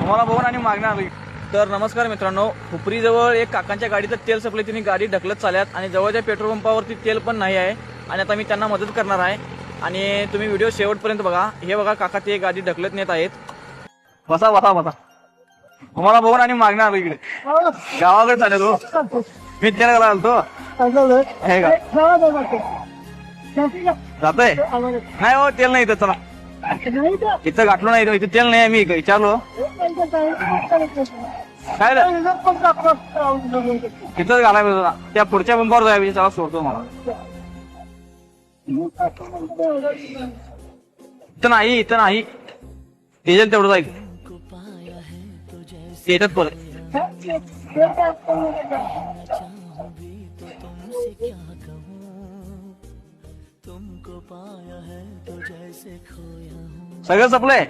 तुम्हाला बघून आणि मागणार. तर नमस्कार मित्रांनो, हुपरीजवळ एक काकांच्या गाडीचं तेल संपले. त्यांनी गाडी ढकलत चालल्यात आणि जवळच्या पेट्रोल पंपावरती तेल पण नाही आहे आणि आता मी त्यांना मदत करणार आहे आणि तुम्ही व्हिडिओ शेवटपर्यंत बघा. हे बघा काका ते गाडी ढकलत नेत आहेत. बसा बसा बसा. तुम्हाला बघून आणि मागणार इकडे गावाकडे चालले तो मी त्याला घालतो हे का जातोय नाही हो तेल नाही इथं. चला इथं गाठलो नाही इथं तेल नाही. मी विचारलो काय तिथंच घालायला त्या पुढच्या पंपावर जायला. चला सोडतो मला. इथं नाही इथं नाही डिझेल तेवढं जाईल येतात परत. सगळं संपलंय.